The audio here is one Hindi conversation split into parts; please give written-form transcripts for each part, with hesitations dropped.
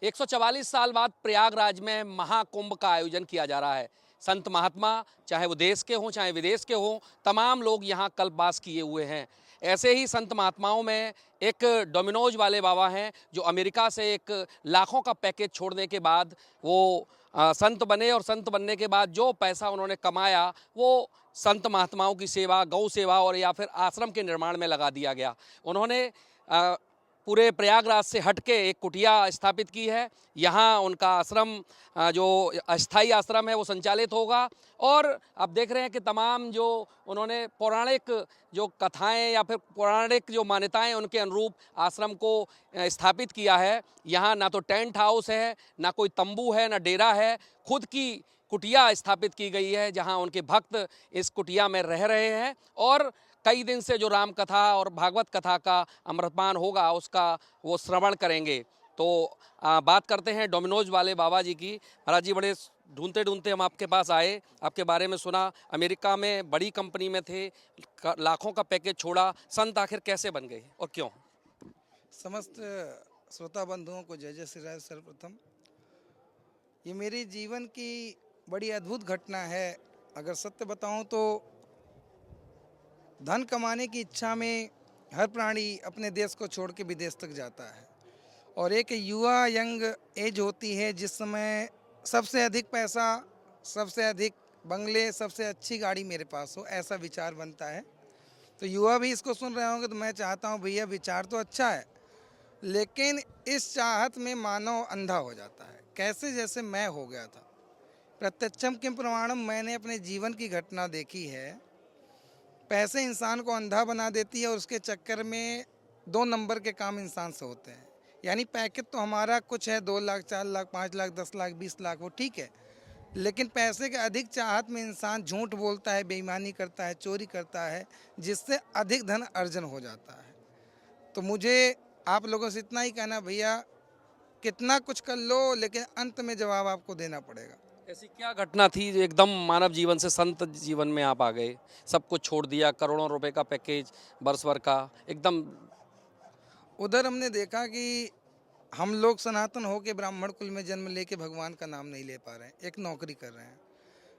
144 साल बाद प्रयागराज में महाकुंभ का आयोजन किया जा रहा है। संत महात्मा, चाहे वो देश के हों चाहे विदेश के हों, तमाम लोग यहाँ कल्पवास किए हुए हैं। ऐसे ही संत महात्माओं में एक डोमिनोज वाले बाबा हैं, जो अमेरिका से एक लाखों का पैकेज छोड़ने के बाद वो संत बने, और संत बनने के बाद जो पैसा उन्होंने कमाया वो संत महात्माओं की सेवा, गौ सेवा और या फिर आश्रम के निर्माण में लगा दिया गया। उन्होंने पूरे प्रयागराज से हटके एक कुटिया स्थापित की है। यहाँ उनका आश्रम, जो अस्थाई आश्रम है, वो संचालित होगा। और आप देख रहे हैं कि तमाम जो उन्होंने पौराणिक जो कथाएं या फिर पौराणिक जो मान्यताएं, उनके अनुरूप आश्रम को स्थापित किया है। यहाँ ना तो टेंट हाउस है, ना कोई तंबू है, ना डेरा है, खुद की कुटिया स्थापित की गई है, जहाँ उनके भक्त इस कुटिया में रह रहे हैं। और कई दिन से जो राम कथा और भागवत कथा का अमृतपान होगा, उसका वो श्रवण करेंगे। तो बात करते हैं डोमिनोज वाले बाबा जी की। महाराज जी, बड़े ढूंढते ढूंढते हम आपके पास आए, आपके बारे में सुना, अमेरिका में बड़ी कंपनी में थे, लाखों का पैकेज छोड़ा, संत आखिर कैसे बन गए और क्यों? समस्त श्रोता बंधुओं को जय जय श्री राम। सर्वप्रथम ये मेरे जीवन की बड़ी अद्भुत घटना है। अगर सत्य बताऊं तो धन कमाने की इच्छा में हर प्राणी अपने देश को छोड़ के विदेश तक जाता है, और एक युवा यंग एज होती है जिस समय सबसे अधिक पैसा, सबसे अधिक बंगले, सबसे अच्छी गाड़ी मेरे पास हो, ऐसा विचार बनता है। तो युवा भी इसको सुन रहे होंगे तो मैं चाहता हूँ, भैया विचार तो अच्छा है, लेकिन इस चाहत में मानव अंधा हो जाता है। कैसे? जैसे मैं हो गया था। प्रत्यक्षम किम प्रमाणम, मैंने अपने जीवन की घटना देखी है। पैसे इंसान को अंधा बना देती है, और उसके चक्कर में 2 नंबर के काम इंसान से होते हैं। यानी पैकेज तो हमारा कुछ है, 2 लाख, 4 लाख, 5 लाख, 10 लाख, 20 लाख, वो ठीक है, लेकिन पैसे के अधिक चाहत में इंसान झूठ बोलता है, बेईमानी करता है, चोरी करता है, जिससे अधिक धन अर्जन हो जाता है। तो मुझे आप लोगों से इतना ही कहना, भैया कितना कुछ कर लो, लेकिन अंत में जवाब आपको देना पड़ेगा। ऐसी क्या घटना थी जो एकदम मानव जीवन से संत जीवन में आप आ गए, सब कुछ छोड़ दिया, करोड़ों रुपए का पैकेज, वर्ष भर का, एकदम? उधर हमने देखा कि हम लोग सनातन हो के ब्राह्मण कुल में जन्म लेके भगवान का नाम नहीं ले पा रहे हैं, एक नौकरी कर रहे हैं।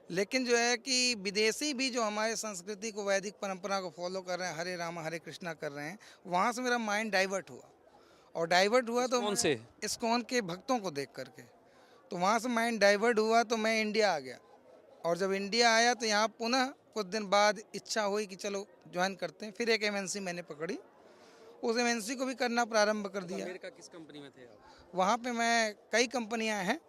लेकिन जो है कि विदेशी भी जो हमारे संस्कृति को, वैदिक परंपरा को फॉलो कर रहे हैं, हरे रामा हरे कृष्णा कर रहे हैं, वहाँ से मेरा माइंड डाइवर्ट हुआ। और डाइवर्ट हुआ तो कौन से? इस्कॉन के भक्तों को देख करके, तो वहाँ से माइंड डाइवर्ट हुआ, तो मैं इंडिया आ गया। और जब इंडिया आया तो यहाँ पुनः कुछ दिन बाद इच्छा हुई कि चलो ज्वाइन करते हैं। फिर एक एमएनसी मैंने पकड़ी, उस एमएनसी को भी करना प्रारंभ कर दिया। अमेरिका किस कंपनी में थे आप? वहाँ पे मैं, कई कंपनियाँ हैं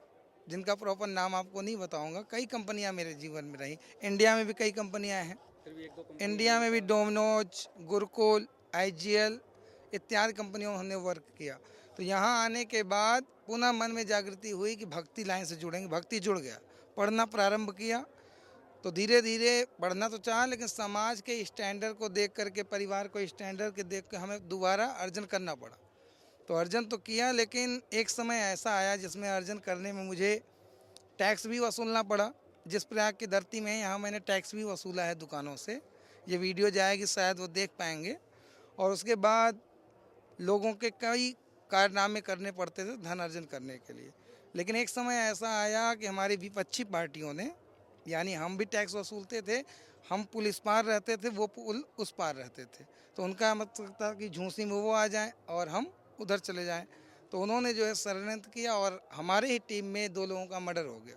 जिनका प्रॉपर नाम आपको नहीं बताऊंगा, कई कंपनियाँ मेरे जीवन में रही। इंडिया में भी कई कंपनियाँ हैं। फिर भी एक दो कंपनी इंडिया में भी डोमिनोज, गुरुकुल, आईजीएल इत्यादि कंपनियों में हमने वर्क किया। तो यहाँ आने के बाद पुनः मन में जागृति हुई कि भक्ति लाइन से जुड़ेंगे। भक्ति जुड़ गया, पढ़ना प्रारंभ किया। तो धीरे धीरे पढ़ना तो चाहा, लेकिन समाज के स्टैंडर्ड को देख करके, परिवार को स्टैंडर्ड के देख कर हमें दोबारा अर्जन करना पड़ा। तो अर्जन तो किया, लेकिन एक समय ऐसा आया जिसमें अर्जन करने में मुझे टैक्स भी वसूलना पड़ा। जिस प्रयाग की धरती में, यहाँ मैंने टैक्स भी वसूला है दुकानों से। ये वीडियो जाएगी, शायद वो देख पाएंगे। और उसके बाद लोगों के कई कारनामे करने पड़ते थे धन अर्जन करने के लिए। लेकिन एक समय ऐसा आया कि हमारी विपक्षी पार्टियों ने, यानी हम भी टैक्स वसूलते थे, हम पुल इस पार रहते थे, वो पुल उस पार रहते थे, तो उनका मतलब था कि झूंसी में वो आ जाएं और हम उधर चले जाएं। तो उन्होंने जो है षड्यंत्र किया, और हमारे ही टीम में 2 लोगों का मर्डर हो गया।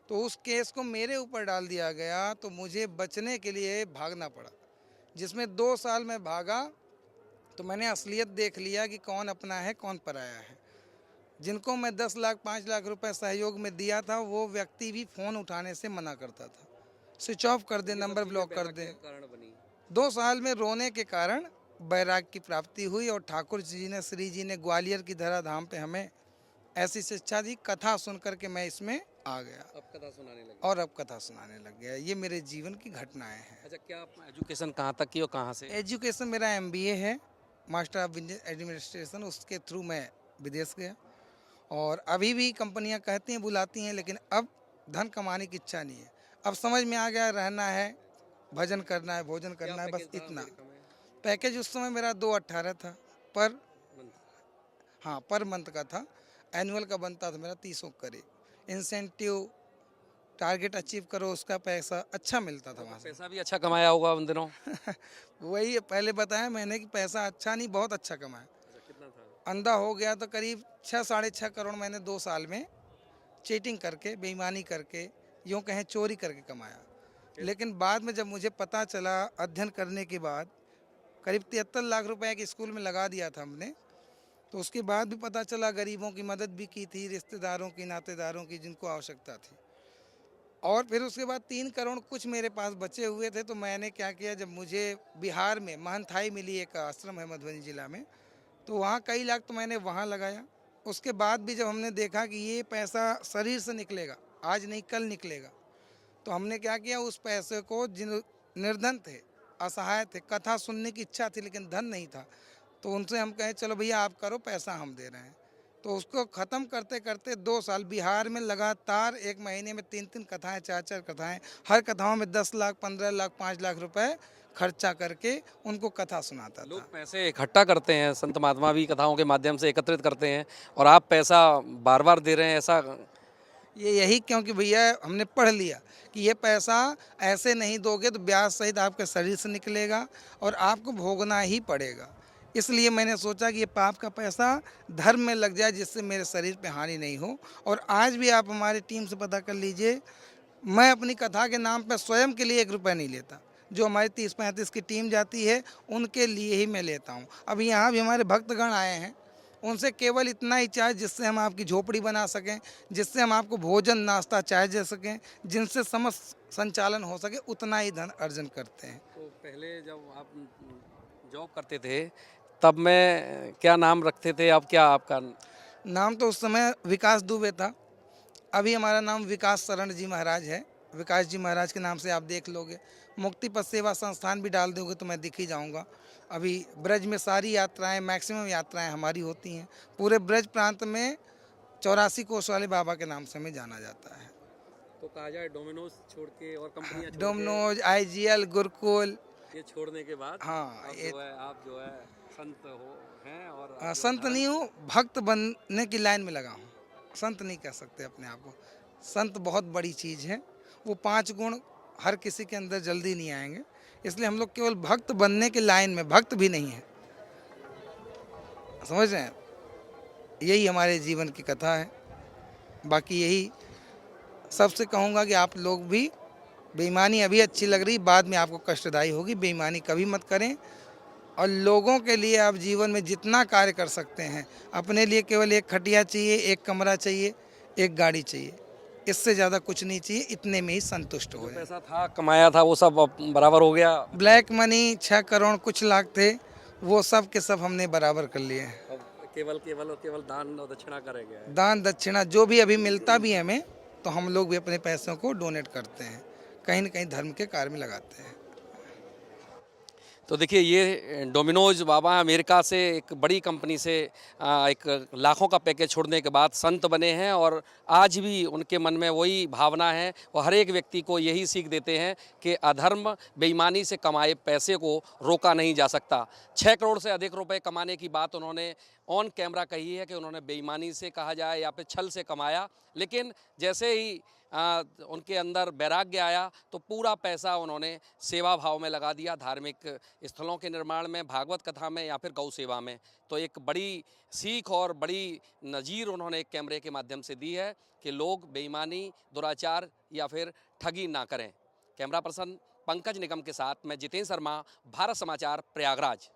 तो उस केस को मेरे ऊपर डाल दिया गया, तो मुझे बचने के लिए भागना पड़ा, जिसमें 2 साल में भागा। तो मैंने असलियत देख लिया कि कौन अपना है, कौन पराया है। जिनको मैं 10 लाख 5 लाख रुपए सहयोग में दिया था, वो व्यक्ति भी फ़ोन उठाने से मना करता था, स्विच ऑफ कर दे, नंबर ब्लॉक कर दे। 2 साल में रोने के कारण बैराग की प्राप्ति हुई, और ठाकुर जी ने, श्री जी ने ग्वालियर की धराधाम पे हमें ऐसी शिक्षा दी। कथा सुन करके मैं इसमें आ गया, अब कथा सुनाने लगे? और अब कथा सुनाने लग गया। ये मेरे जीवन की घटनाएं हैं। अच्छा, क्या आप एजुकेशन कहाँ तक की और कहाँ से? एजुकेशन मेरा एमबीए है, मास्टर ऑफ एडमिनिस्ट्रेशन, उसके थ्रू मैं विदेश गया। और अभी भी कंपनियां कहती हैं, बुलाती हैं, लेकिन अब धन कमाने की इच्छा नहीं है। अब समझ में आ गया, रहना है, भजन करना है, भोजन करना है, बस इतना। पैकेज उस समय मेरा 218 था पर, हाँ, पर मंथ का था। एनुअल का बनता था मेरा 30 करे। इंसेंटिव टारगेट अचीव करो उसका पैसा अच्छा मिलता था वहाँ से। पैसा भी अच्छा कमाया होगा उन दिनों। वही पहले बताया मैंने कि पैसा अच्छा नहीं बहुत अच्छा कमाया। कितना था? अंधा हो गया तो करीब 6-6.5 करोड़ मैंने 2 साल में चीटिंग करके बेईमानी करके यूँ कहें चोरी करके कमाया। लेकिन बाद में जब मुझे पता चला अध्ययन करने के बाद करीब 73 लाख रुपए के स्कूल में लगा दिया था हमने। तो उसके बाद भी पता चला गरीबों की मदद भी की थी, रिश्तेदारों की, नातेदारों की जिनको आवश्यकता थी। और फिर उसके बाद 3 करोड़ कुछ मेरे पास बचे हुए थे। तो मैंने क्या किया, जब मुझे बिहार में महंथाई मिली, एक आश्रम है मधुबनी जिला में, तो वहाँ कई लाख तो मैंने वहाँ लगाया। उसके बाद भी जब हमने देखा कि ये पैसा शरीर से निकलेगा, आज नहीं कल निकलेगा, तो हमने क्या किया, उस पैसे को जिन निर्धन थे, असहाय थे, कथा सुनने की इच्छा थी लेकिन धन नहीं था, तो उनसे हम कहे चलो भैया आप करो, पैसा हम दे रहे हैं। तो उसको ख़त्म करते करते 2 साल बिहार में लगातार एक महीने में 3-3 कथाएं, 4-4 कथाएं, हर कथाओं में 10 लाख, 15 लाख, 5 लाख रुपए खर्चा करके उनको कथा सुनाता लोग था। पैसे इकट्ठा करते हैं, संत महात्मा भी कथाओं के माध्यम से एकत्रित करते हैं, और आप पैसा बार बार दे रहे हैं, ऐसा? ये यही क्योंकि भैया हमने पढ़ लिया कि ये पैसा ऐसे नहीं दोगे तो ब्याज सहित आपके शरीर से निकलेगा और आपको भोगना ही पड़ेगा। इसलिए मैंने सोचा कि ये पाप का पैसा धर्म में लग जाए जिससे मेरे शरीर पे हानि नहीं हो। और आज भी आप हमारी टीम से पता कर लीजिए, मैं अपनी कथा के नाम पे स्वयं के लिए 1 रुपया नहीं लेता। जो हमारी 30-35 की टीम जाती है उनके लिए ही मैं लेता हूँ। अभी यहाँ भी हमारे भक्तगण आए हैं, उनसे केवल इतना ही चाहे जिससे हम आपकी झोपड़ी बना सकें, जिससे हम आपको भोजन नाश्ता चाय दे सकें, जिनसे समस्त संचालन हो सके, उतना ही धन अर्जन करते हैं। तो पहले जब आप जॉब करते थे तब में क्या नाम रखते थे, अब क्या आपका? नाम तो उस समय विकास दुबे था, अभी हमारा नाम विकास शरण जी महाराज है। विकास जी महाराज के नाम से आप देख लोगे, मुक्ति पथ सेवा संस्थान भी डाल दोगे तो मैं दिख ही जाऊंगा। अभी ब्रज में सारी यात्राएं, मैक्सिमम यात्राएं हमारी होती हैं। पूरे ब्रज प्रांत में 84 कोष वाले बाबा के नाम से हमें जाना जाता है। तो कहा जाए डोमिनोज छोड़ के और कंपनियां छोड़ डोमिनोज, आईजीएल, गुरुकुल, के, ये छोड़ने के बाद हाँ आप जो है संत हो हैं, और संत नहीं हूँ, भक्त बनने की लाइन में लगा हूँ। संत नहीं कह सकते अपने आप को। संत बहुत बड़ी चीज़ है, वो 5 गुण हर किसी के अंदर जल्दी नहीं आएंगे। इसलिए हम लोग केवल भक्त बनने की लाइन में, भक्त भी नहीं है, समझ रहे हैं। यही हमारे जीवन की कथा है। बाकी यही सबसे कहूँगा कि आप लोग भी, बेईमानी अभी अच्छी लग रही, बाद में आपको कष्टदायी होगी। बेईमानी कभी मत करें। और लोगों के लिए आप जीवन में जितना कार्य कर सकते हैं, अपने लिए केवल एक खटिया चाहिए, एक कमरा चाहिए, एक गाड़ी चाहिए, इससे ज़्यादा कुछ नहीं चाहिए। इतने में ही संतुष्ट हो जाए। पैसा था कमाया था वो सब अब बराबर हो गया? ब्लैक मनी 6 करोड़ कुछ लाख थे, वो सब के सब हमने बराबर कर लिए हैं। अब केवल केवल केवल दान और दक्षिणा करेंगे? दान दक्षिणा जो भी अभी मिलता भी है हमें, तो हम लोग भी अपने पैसों को डोनेट करते हैं, कहीं न कहीं धर्म के कार्य में लगाते हैं। तो देखिए, ये डोमिनोज बाबा अमेरिका से एक बड़ी कंपनी से एक लाखों का पैकेज छोड़ने के बाद संत बने हैं, और आज भी उनके मन में वही भावना है। वो हर एक व्यक्ति को यही सीख देते हैं कि अधर्म, बेईमानी से कमाए पैसे को रोका नहीं जा सकता। 6 करोड़ से अधिक रुपए कमाने की बात उन्होंने ऑन कैमरा कही है कि उन्होंने बेईमानी से कहा जाए या फिर छल से कमाया, लेकिन जैसे ही उनके अंदर वैराग्य आया तो पूरा पैसा उन्होंने सेवा भाव में लगा दिया, धार्मिक स्थलों के निर्माण में, भागवत कथा में या फिर गौ सेवा में। तो एक बड़ी सीख और बड़ी नज़ीर उन्होंने एक कैमरे के माध्यम से दी है कि लोग बेईमानी, दुराचार या फिर ठगी ना करें। कैमरा पर्सन पंकज निगम के साथ मैं जितेंद्र शर्मा, भारत समाचार, प्रयागराज।